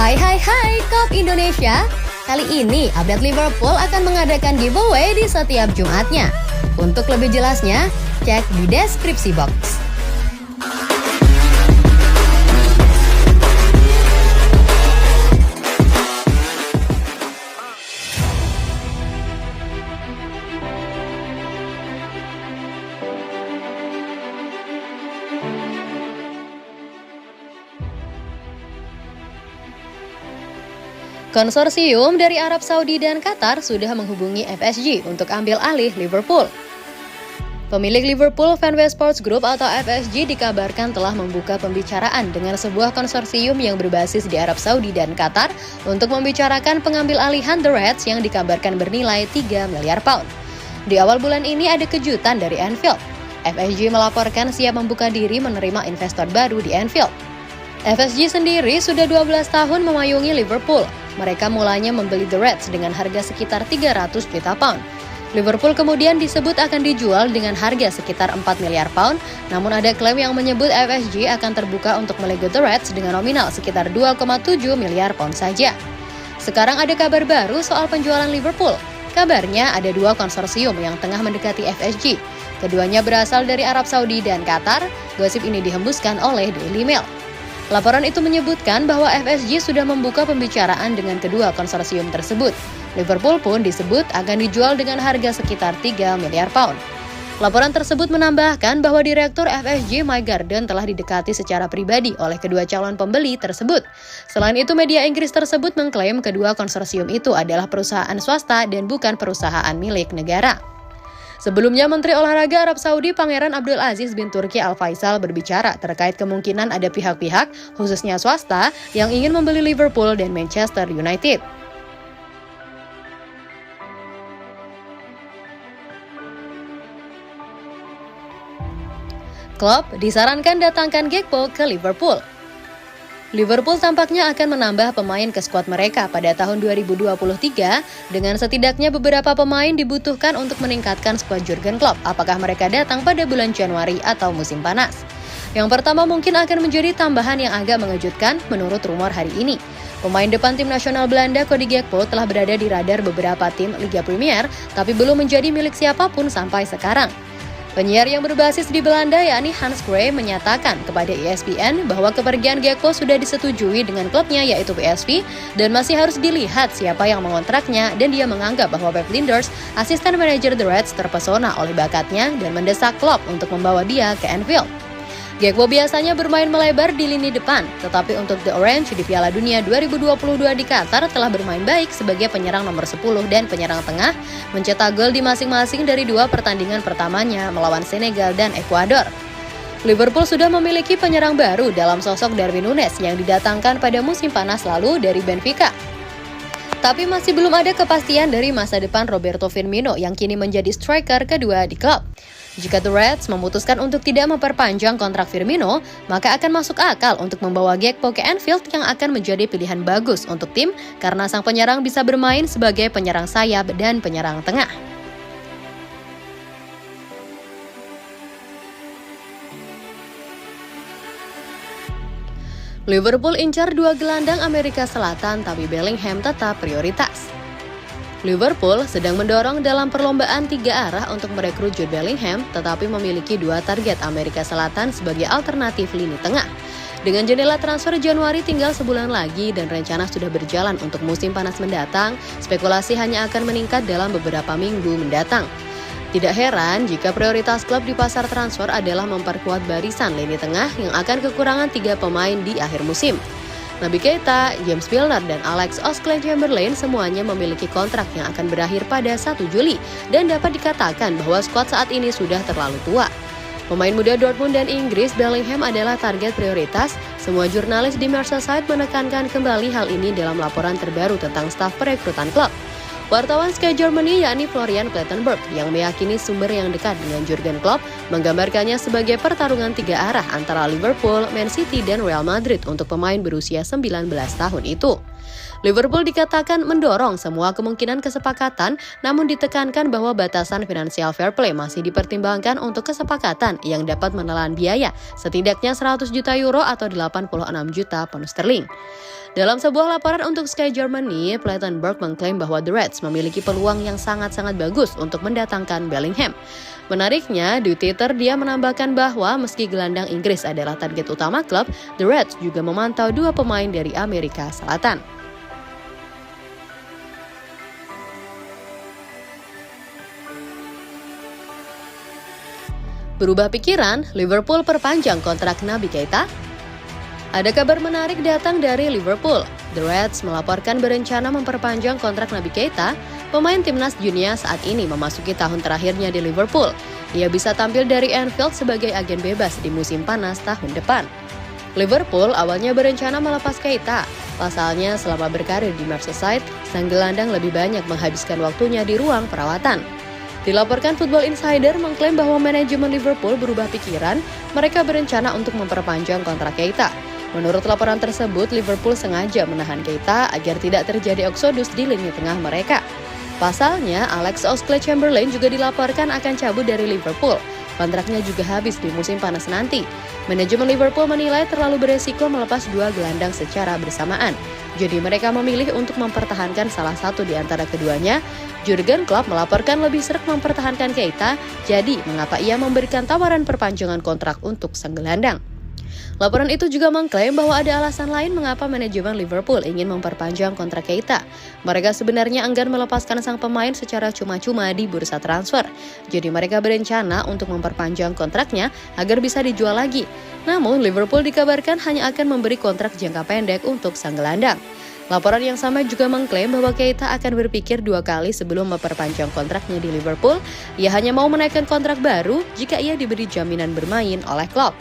Hai Kop Indonesia. Kali ini update Liverpool akan mengadakan giveaway di setiap Jumatnya. Untuk lebih jelasnya, cek di deskripsi box. Konsorsium dari Arab Saudi dan Qatar sudah menghubungi FSG untuk ambil alih Liverpool. Pemilik Liverpool Fanway Sports Group atau FSG dikabarkan telah membuka pembicaraan dengan sebuah konsorsium yang berbasis di Arab Saudi dan Qatar untuk membicarakan pengambil alihan The Reds yang dikabarkan bernilai 3 miliar pound. Di awal bulan ini ada kejutan dari Anfield. FSG melaporkan siap membuka diri menerima investor baru di Anfield. FSG sendiri sudah 12 tahun memayungi Liverpool. Mereka mulanya membeli The Reds dengan harga sekitar 300 juta pound. Liverpool kemudian disebut akan dijual dengan harga sekitar 4 miliar pound, namun ada klaim yang menyebut FSG akan terbuka untuk melego The Reds dengan nominal sekitar 2,7 miliar pound saja. Sekarang ada kabar baru soal penjualan Liverpool. Kabarnya ada dua konsorsium yang tengah mendekati FSG. Keduanya berasal dari Arab Saudi dan Qatar. Gosip ini dihembuskan oleh Daily Mail. Laporan itu menyebutkan bahwa FSG sudah membuka pembicaraan dengan kedua konsorsium tersebut. Liverpool pun disebut akan dijual dengan harga sekitar 3 miliar pound. Laporan tersebut menambahkan bahwa Direktur FSG Mike Garden telah didekati secara pribadi oleh kedua calon pembeli tersebut. Selain itu, media Inggris tersebut mengklaim kedua konsorsium itu adalah perusahaan swasta dan bukan perusahaan milik negara. Sebelumnya, Menteri Olahraga Arab Saudi Pangeran Abdul Aziz bin Turki Al Faisal berbicara terkait kemungkinan ada pihak-pihak, khususnya swasta, yang ingin membeli Liverpool dan Manchester United. Klopp disarankan datangkan Gakpo ke Liverpool. Liverpool tampaknya akan menambah pemain ke skuad mereka pada tahun 2023 dengan setidaknya beberapa pemain dibutuhkan untuk meningkatkan skuad Jurgen Klopp apakah mereka datang pada bulan Januari atau musim panas. Yang pertama mungkin akan menjadi tambahan yang agak mengejutkan menurut rumor hari ini. Pemain depan tim nasional Belanda Cody Gakpo telah berada di radar beberapa tim Liga Premier tapi belum menjadi milik siapapun sampai sekarang. Penyiar yang berbasis di Belanda yakni Hans Gray menyatakan kepada ESPN bahwa kepergian Gakpo sudah disetujui dengan klubnya yaitu PSV dan masih harus dilihat siapa yang mengontraknya, dan dia menganggap bahwa Pep Lijnders, asisten manajer The Reds, terpesona oleh bakatnya dan mendesak Klopp untuk membawa dia ke Anfield. Gakpo biasanya bermain melebar di lini depan, tetapi untuk The Orange di Piala Dunia 2022 di Qatar telah bermain baik sebagai penyerang nomor 10 dan penyerang tengah, mencetak gol di masing-masing dari dua pertandingan pertamanya melawan Senegal dan Ekuador. Liverpool sudah memiliki penyerang baru dalam sosok Darwin Núñez yang didatangkan pada musim panas lalu dari Benfica. Tapi masih belum ada kepastian dari masa depan Roberto Firmino yang kini menjadi striker kedua di klub. Jika The Reds memutuskan untuk tidak memperpanjang kontrak Firmino, maka akan masuk akal untuk membawa Gakpo ke Anfield yang akan menjadi pilihan bagus untuk tim karena sang penyerang bisa bermain sebagai penyerang sayap dan penyerang tengah. Liverpool incar dua gelandang Amerika Selatan tapi Bellingham tetap prioritas. Liverpool sedang mendorong dalam perlombaan 3 arah untuk merekrut Jude Bellingham, tetapi memiliki 2 target Amerika Selatan sebagai alternatif lini tengah. Dengan jendela transfer Januari tinggal sebulan lagi dan rencana sudah berjalan untuk musim panas mendatang, spekulasi hanya akan meningkat dalam beberapa minggu mendatang. Tidak heran jika prioritas klub di pasar transfer adalah memperkuat barisan lini tengah yang akan kekurangan 3 pemain di akhir musim. Naby Keita, James Milner, dan Alex Oxlade-Chamberlain semuanya memiliki kontrak yang akan berakhir pada 1 Juli dan dapat dikatakan bahwa skuad saat ini sudah terlalu tua. Pemain muda Dortmund dan Inggris, Bellingham adalah target prioritas. Semua jurnalis di Merseyside menekankan kembali hal ini dalam laporan terbaru tentang staf perekrutan klub. Wartawan Sky Germany yakni Florian Plettenberg yang meyakini sumber yang dekat dengan Jurgen Klopp menggambarkannya sebagai pertarungan 3 arah antara Liverpool, Man City, dan Real Madrid untuk pemain berusia 19 tahun itu. Liverpool dikatakan mendorong semua kemungkinan kesepakatan, namun ditekankan bahwa batasan finansial fair play masih dipertimbangkan untuk kesepakatan yang dapat menelan biaya setidaknya 100 juta euro atau 86 juta pound sterling. Dalam sebuah laporan untuk Sky Germany, Plettenberg mengklaim bahwa The Reds memiliki peluang yang sangat-sangat bagus untuk mendatangkan Bellingham. Menariknya, di Twitter dia menambahkan bahwa meski gelandang Inggris adalah target utama klub, The Reds juga memantau 2 pemain dari Amerika Selatan. Berubah pikiran, Liverpool perpanjang kontrak Naby Keita? Ada kabar menarik datang dari Liverpool. The Reds melaporkan berencana memperpanjang kontrak Naby Keita, pemain timnas dunia saat ini memasuki tahun terakhirnya di Liverpool. Ia bisa tampil dari Anfield sebagai agen bebas di musim panas tahun depan. Liverpool awalnya berencana melepas Keita. Pasalnya, selama berkarir di Merseyside, sang gelandang lebih banyak menghabiskan waktunya di ruang perawatan. Dilaporkan Football Insider mengklaim bahwa manajemen Liverpool berubah pikiran, mereka berencana untuk memperpanjang kontrak Keita. Menurut laporan tersebut, Liverpool sengaja menahan Keita agar tidak terjadi eksodus di lini tengah mereka. Pasalnya, Alex Oxlade-Chamberlain juga dilaporkan akan cabut dari Liverpool. Kontraknya juga habis di musim panas nanti. Manajemen Liverpool menilai terlalu beresiko melepas 2 gelandang secara bersamaan. Jadi mereka memilih untuk mempertahankan salah satu di antara keduanya. Jurgen Klopp melaporkan lebih sreg mempertahankan Keita, jadi mengapa ia memberikan tawaran perpanjangan kontrak untuk sang gelandang. Laporan itu juga mengklaim bahwa ada alasan lain mengapa manajemen Liverpool ingin memperpanjang kontrak Keita. Mereka sebenarnya enggan melepaskan sang pemain secara cuma-cuma di bursa transfer. Jadi mereka berencana untuk memperpanjang kontraknya agar bisa dijual lagi. Namun Liverpool dikabarkan hanya akan memberi kontrak jangka pendek untuk sang gelandang. Laporan yang sama juga mengklaim bahwa Keita akan berpikir 2 kali sebelum memperpanjang kontraknya di Liverpool. Ia hanya mau menaikkan kontrak baru jika ia diberi jaminan bermain oleh Klopp.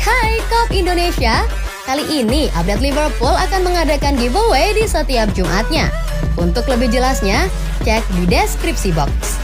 Hai Kop Indonesia. Kali ini update Liverpool akan mengadakan giveaway di setiap Jumatnya. Untuk lebih jelasnya, cek di deskripsi box.